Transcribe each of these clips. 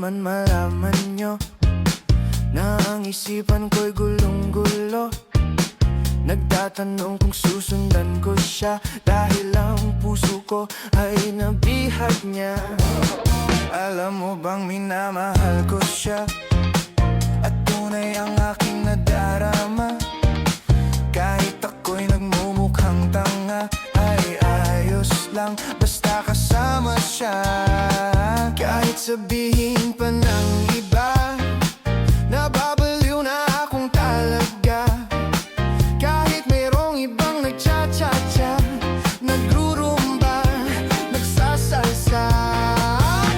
naman malaman nyo na ang isipan ko'y gulong-gulo. Nagtatanong kung susundan ko siya dahil ang puso ko ay nabihag niya. Alam mo bang minamahal ko siya at tunay ang aking nadarama. Kahit ako'y nagmumukhang tanga, ay ayos lang basta kasama siya. Kahit sabihin pa ng iba, nababaliw na akong talaga. Kahit mayroong ibang nagcha-cha-cha, nagrurumba, nagsasalsa.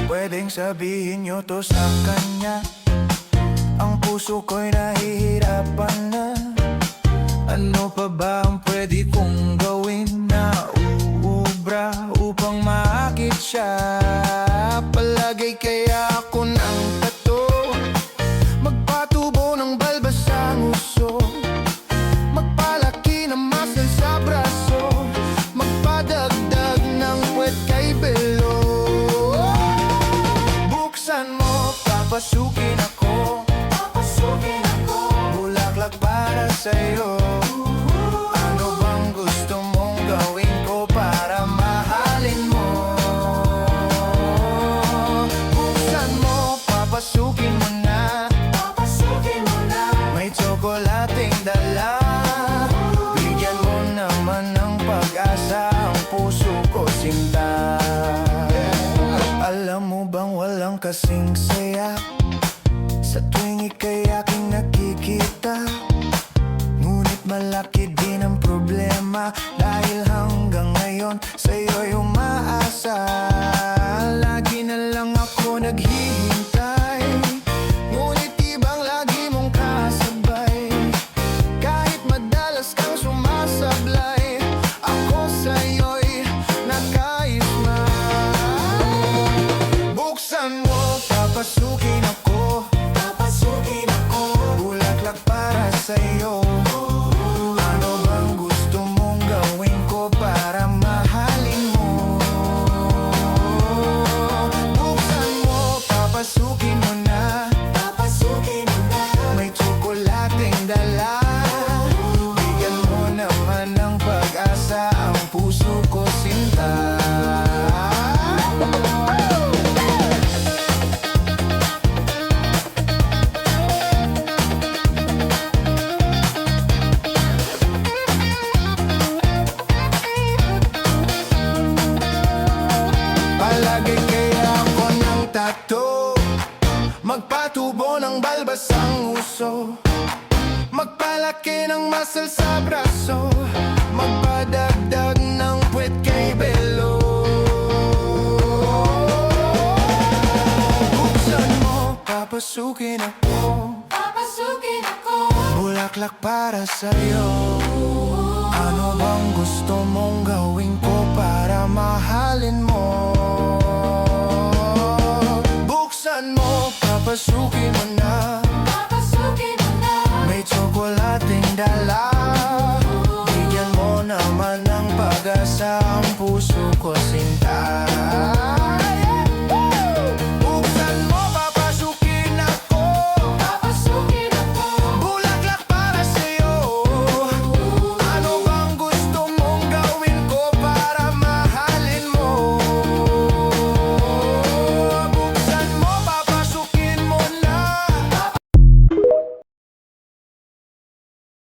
Pwedeng sabihin nyo to sa kanya, ang puso ko'y nahihirapan na. Ano pa ba ang pwede kong gawin na uubra upang maakit siya? Palagay kaya ako ng tato, magpatubo ng balbas sa nguso, magpalaki ng muscle sa braso, magpadagdag ng puwet kay belo. Buksan mo, papasukin ako, bulaklak para sa'yo. Ano bang gusto mong gawin ko para mahalin mo? Buksan mo, papasukin mo na, may tsokolating dala. Bigyan mo naman ng pag-asa ang puso ko, sinta. Alam mo bang walang kasing saya sa tuwing ika'y aking nakikita? Ngunit malaki din ang problema dahil hanggang ngayon sa'yo'y umaasa. Lagi na lang ako naghihintay, ngunit ibang lagi mong kasabay. Kahit madalas kang sumasablay, ako sa'yo'y nakaisma. Buksan mo, papasukin ako, bulaklak para sa'yo. Ano bang gusto mong gawin ko para mahalin mo? Buksan mo, papasukin mo na, may tsokolating dala. Bigyan mo naman ng pag-asa ang puso ko, sinta. Palagay kaya ako ng tato, magpatubo ng balbas ang uso, magpalaki ng muscle sa braso, magpadagdag ng puwet kay belo. Buksan mo, papasukin ako, bulaklak para sa'yo. Ano bang gusto mong gawin ko para mahalin mo? Buksan mo, papasukin